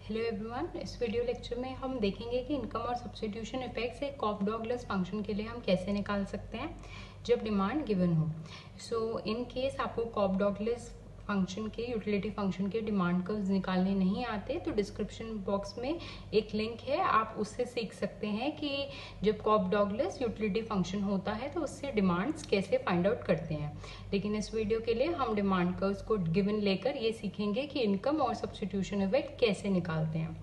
Hello everyone, इस video lecture में हम देखेंगे कि इनकम और सब्स्टिट्यूशन इफेक्ट्स एक कॉफ-डॉगलेस फंक्शन के लिए हम कैसे निकाल सकते हैं जब डिमांड गिवन हो। सो इन केस आपको कॉफ-डॉगलेस फंक्शन के यूटिलिटी फंक्शन के डिमांड कर्व्स निकालने नहीं आते तो डिस्क्रिप्शन बॉक्स में एक लिंक है, आप उससे सीख सकते हैं कि जब कॉफ-डॉगलेस यूटिलिटी फंक्शन होता है तो उससे डिमांड्स कैसे फाइंड आउट करते हैं। लेकिन इस वीडियो के लिए हम डिमांड कर्व्स को गिवन लेकर ये सीखेंगे कि इनकम और सब्स्टिट्यूशन इफेक्ट कैसे निकालते हैं।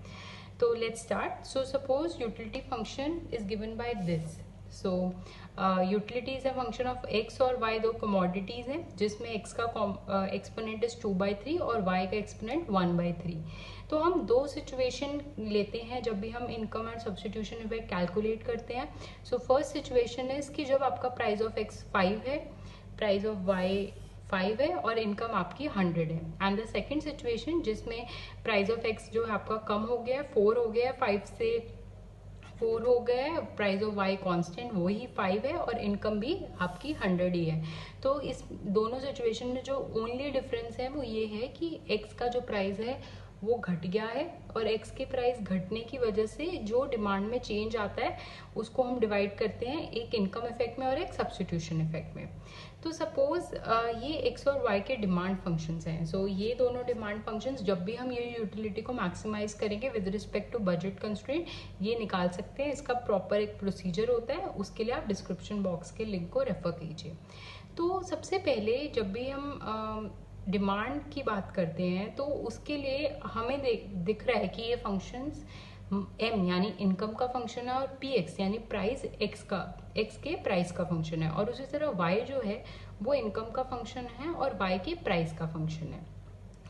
तो let's start. So suppose utility function is given by this. So utility is a function of x और वाई, दो कमोडिटीज हैं जिसमें एक्स का एक्सपोनेंट इज 2/3 और वाई का एक्सपोनेंट 1/3। तो हम दो सिचुएशन लेते हैं जब भी हम income and substitution effect calculate करते हैं। सो फर्स्ट सिचुएशन इज कि जब आपका प्राइस ऑफ एक्स 5 है, प्राइस ऑफ वाई 5 है और इनकम आपकी 100 है। एंड द सेकेंड सिचुएशन जिसमें प्राइस ऑफ एक्स जो है आपका कम हो गया है, 4 हो गया है, 5 से 4 हो गया है, प्राइस ऑफ वाई कांस्टेंट वही 5 है और इनकम भी आपकी 100 ही है। तो इस दोनों सिचुएशन में जो ओनली डिफरेंस है वो ये है कि एक्स का जो प्राइस है वो घट गया है और एक्स के प्राइस घटने की वजह से जो डिमांड में चेंज आता है उसको हम डिवाइड करते हैं एक इनकम इफेक्ट में और एक सब्स्टिट्यूशन इफेक्ट में। तो सपोज ये एक्स और वाई के डिमांड फंक्शंस हैं। सो ये दोनों डिमांड फंक्शंस जब भी हम ये यूटिलिटी को मैक्सिमाइज करेंगे with respect to budget constraint ये निकाल सकते हैं। इसका प्रॉपर एक प्रोसीजर होता है, उसके लिए आप डिस्क्रिप्शन बॉक्स के लिंक को रेफर कीजिए। तो सबसे पहले जब भी हम डिमांड की बात करते हैं तो उसके लिए हमें दिख रहा है कि ये फंक्शंस एम यानी इनकम का फंक्शन है और पी एक्स यानी प्राइस एक्स के प्राइस का फंक्शन है, और उसी तरह वाई जो है वो इनकम का फंक्शन है और वाई के प्राइस का फंक्शन है।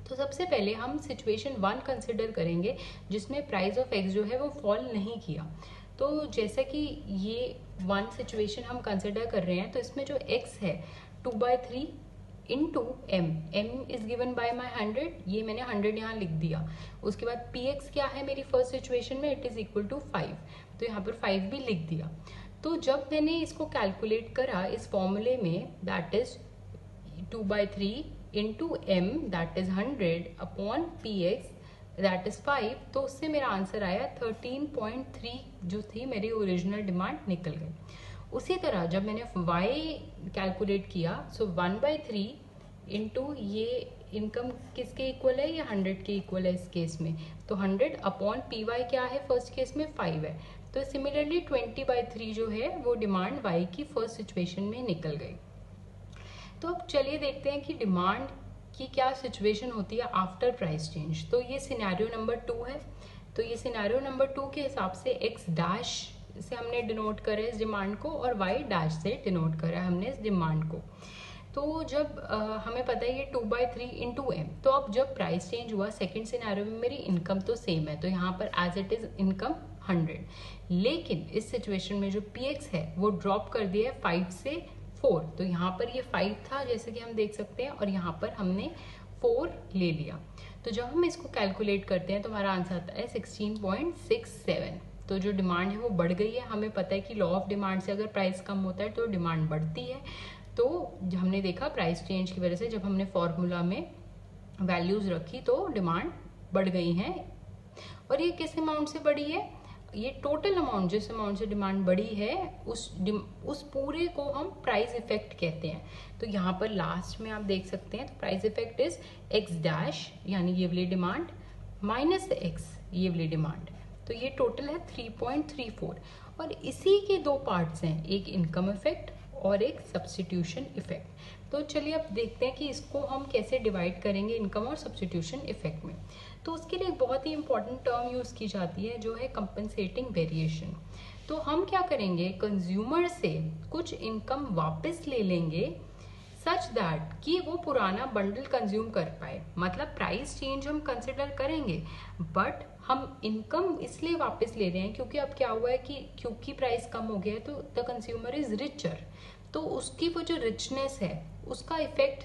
तो सबसे पहले हम सिचुएशन 1 कंसिडर करेंगे जिसमें प्राइस ऑफ एक्स जो है वो फॉल नहीं किया। तो जैसा कि ये 1 सिचुएशन हम कंसिडर कर रहे हैं तो इसमें जो एक्स है 2/3 into M is given by my 100, ये मैंने 100 यहाँ लिख दिया। उसके बाद पी एक्स क्या है मेरी फर्स्ट सिचुएशन में, इट इज इक्वल टू 5, तो यहाँ पर 5 भी लिख दिया। तो जब मैंने इसको कैलकुलेट करा इस फॉर्मूले में, that is 2/3 into M that is 100 upon P X that is 5, तो उससे मेरा आंसर आया 13.3 जो थी मेरी ओरिजिनल डिमांड निकल गई। उसी तरह जब मैंने y कैलकुलेट किया, सो 1/3 इंटू ये इनकम किसके इक्वल है, ये 100 के इक्वल है इस केस में, तो 100 अपॉन पी वाई क्या है फर्स्ट केस में 5 है। तो सिमिलरली 20/3 जो है वो डिमांड y की फर्स्ट सिचुएशन में निकल गई। तो अब चलिए देखते हैं कि डिमांड की क्या सिचुएशन होती है आफ्टर प्राइस चेंज। तो ये सिनेरियो नंबर 2 है। तो ये सिनेरियो नंबर 2 के हिसाब से एक्स डैश से हमने डिनोट करा इस डिमांड को और y डैश से डिनोट करा है हमने इस डिमांड को। तो जब हमें पता है ये 2/3 इंटू एम, तो अब जब प्राइस चेंज हुआ सेकंड सिनेरियो में मेरी इनकम तो सेम है, तो यहाँ पर एज इट इज इनकम 100, लेकिन इस सिचुएशन में जो पी एक्स है वो ड्रॉप कर दिया है 5 से 4, तो यहाँ पर ये 5 था जैसे कि हम देख सकते हैं और यहाँ पर हमने 4 ले लिया। तो जब हम इसको कैलकुलेट करते हैं तो हमारा आंसर आता है 16.67। तो जो डिमांड है वो बढ़ गई है। हमें पता है कि लॉ ऑफ डिमांड से अगर प्राइस कम होता है तो डिमांड बढ़ती है। तो हमने देखा प्राइस चेंज की वजह से जब हमने फॉर्मूला में वैल्यूज रखी तो डिमांड बढ़ गई है। और ये किस अमाउंट से बढ़ी है, ये टोटल अमाउंट जिस अमाउंट से डिमांड बढ़ी है उस पूरे को हम प्राइस इफेक्ट कहते हैं। तो यहाँ पर लास्ट में आप देख सकते हैं तो price effect is x dash यानी ये वाली डिमांड माइनस एक्स ये वाली डिमांड, तो ये टोटल है 3.34। और इसी के दो पार्ट्स हैं, एक इनकम इफेक्ट और एक सब्स्टिट्यूशन इफेक्ट। तो चलिए अब देखते हैं कि इसको हम कैसे डिवाइड करेंगे इनकम और सब्स्टिट्यूशन इफेक्ट में। तो उसके लिए एक बहुत ही इंपॉर्टेंट टर्म यूज की जाती है जो है कंपनसेटिंग वेरिएशन। तो हम क्या करेंगे, कंज्यूमर से कुछ इनकम वापस ले लेंगे सच दैट कि वो पुराना बंडल कंज्यूम कर पाए। मतलब प्राइस चेंज हम कंसिडर करेंगे बट हम इनकम इसलिए वापस ले रहे हैं क्योंकि अब क्या हुआ है कि क्योंकि प्राइस कम हो गया है तो द कंज्यूमर इज रिचर, तो उसकी वो जो रिचनेस है उसका इफेक्ट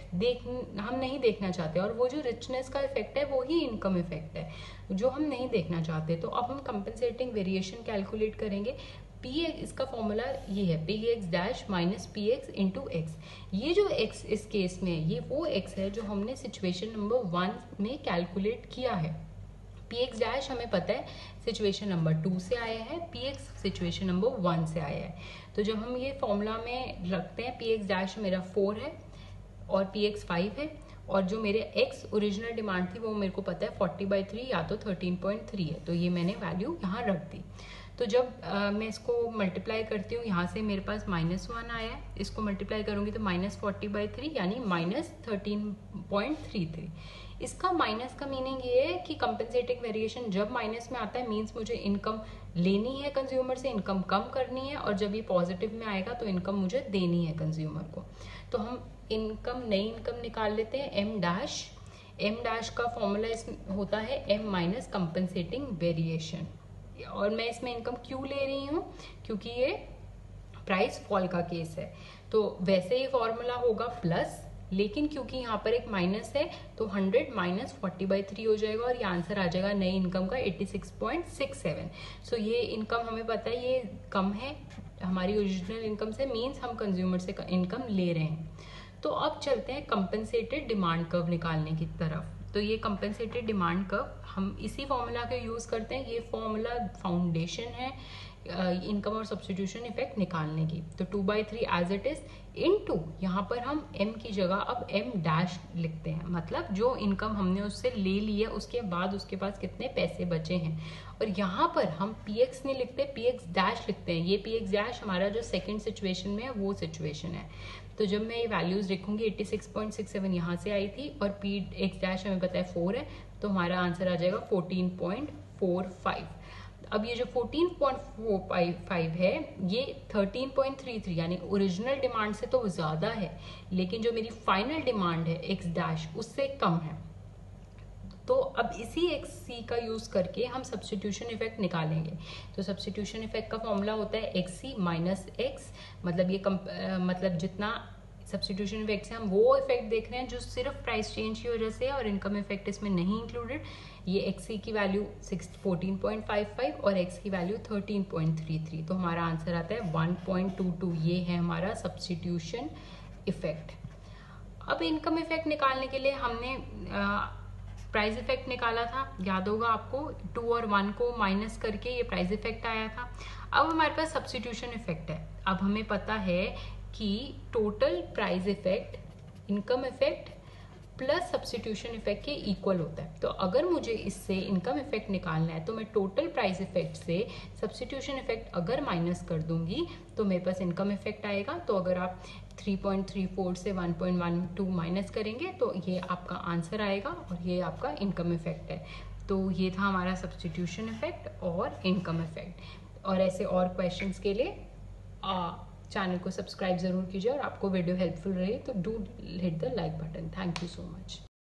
हम नहीं देखना चाहते, और वो जो रिचनेस का इफेक्ट है वो ही इनकम इफेक्ट है जो हम नहीं देखना चाहते। तो अब हम कंपनसेटिंग वेरिएशन कैलकुलेट करेंगे। पी एक्स, इसका फॉर्मूला ये है P x dash minus P x into x. ये जो एक्स इस केस में ये वो एक्स है जो हमने सिचुएशन नंबर 1 में कैलकुलेट किया है। px डैश हमें पता है सिचुएशन नंबर 2 से आया है, px सिचुएशन नंबर 1 से आया है। तो जब हम ये फॉर्मूला में रखते हैं, px डैश मेरा 4 है और px 5 है, और जो मेरे x ओरिजिनल डिमांड थी वो मेरे को पता है 40/3 या तो 13.3 है, तो ये मैंने वैल्यू यहाँ रख दी। तो जब मैं इसको मल्टीप्लाई करती हूँ, यहाँ से मेरे पास -1 आया है, इसको मल्टीप्लाई करूँगी तो -40/3 यानी -13.33। इसका माइनस का मीनिंग ये है कि कंपनसेटिंग वेरिएशन जब माइनस में आता है मीन्स मुझे इनकम लेनी है कंज्यूमर से, इनकम कम करनी है, और जब ये पॉजिटिव में आएगा तो इनकम मुझे देनी है कंज्यूमर को। तो हम इनकम, नई इनकम निकाल लेते हैं। एम डैश का फॉर्मूला होता है m माइनस कंपनसेटिंग वेरिएशन। और मैं इसमें इनकम क्यों ले रही हूँ, क्योंकि ये प्राइस फॉल का केस है, तो वैसे ही फॉर्मूला होगा प्लस, लेकिन क्योंकि यहाँ पर एक माइनस है तो 100 माइनस 40/3 हो जाएगा और ये आंसर आ जाएगा नई इनकम का 86.67। सो ये इनकम हमें पता है ये कम है हमारी ओरिजिनल इनकम से, मीन्स हम कंज्यूमर से इनकम ले रहे हैं। तो अब चलते हैं कंपनसेटेड डिमांड कर्व निकालने की तरफ। तो ये कंपनसेटेड डिमांड कर्व हम इसी फॉर्मूला का यूज़ करते हैं, ये फॉर्मूला फाउंडेशन है इनकम और सब्स्टिट्यूशन इफेक्ट निकालने की। तो 2/3 एज इट इज इनटू, यहाँ पर हम m की जगह अब m डैश लिखते हैं, मतलब जो इनकम हमने उससे ले ली है उसके बाद उसके पास कितने पैसे बचे हैं। और यहाँ पर हम px नहीं लिखते, px डैश लिखते हैं। ये px डैश हमारा जो सेकंड सिचुएशन में है वो सिचुएशन है। तो जब मैं ये वैल्यूज लिखूंगी 86.67 यहाँ से आई थी और px डैश हमें पता है 4 है, तो हमारा आंसर आ जाएगा 14.45। अब ये जो 14.45 है ये 13.33 यानी ओरिजिनल डिमांड से तो ज़्यादा है, लेकिन जो मेरी फाइनल डिमांड है x डैश उससे कम है। तो अब इसी xc का यूज़ करके हम सब्स्टिट्यूशन इफेक्ट निकालेंगे। तो सब्स्टिट्यूशन इफेक्ट का फॉर्मूला होता है xc माइनस x, मतलब ये मतलब जितना सब्स्टिट्यूशन इफेक्ट से हम वो इफेक्ट देख रहे हैं जो सिर्फ प्राइस चेंज की वजह से है और इनकम इफेक्ट इसमें नहीं इंक्लूडेड। ये xc की वैल्यू 14.55 और x की वैल्यू 13.33, तो हमारा आंसर आता है 1.22। ये है हमारा सब्स्टिट्यूशन इफेक्ट। अब इनकम इफेक्ट निकालने के लिए हमने प्राइस इफेक्ट निकाला था, याद होगा आपको, 2 और 1 को माइनस करके ये प्राइस इफेक्ट आया था। अब हमारे पास सब्स्टिट्यूशन इफेक्ट है। अब हमें पता है कि total price effect income effect plus substitution effect के इक्वल होता है। तो अगर मुझे इससे इनकम इफेक्ट निकालना है तो मैं टोटल प्राइस इफेक्ट से सब्स्टिट्यूशन इफेक्ट अगर माइनस कर दूंगी तो मेरे पास इनकम इफेक्ट आएगा। तो अगर आप 3.34 से 1.12 माइनस करेंगे तो ये आपका आंसर आएगा और ये आपका इनकम इफेक्ट है। तो ये था हमारा सब्स्टिट्यूशन इफेक्ट और इनकम इफेक्ट। और ऐसे और क्वेश्चंस के लिए चैनल को सब्सक्राइब ज़रूर कीजिए, और आपको वीडियो हेल्पफुल रही तो do hit the like button. Thank you so much.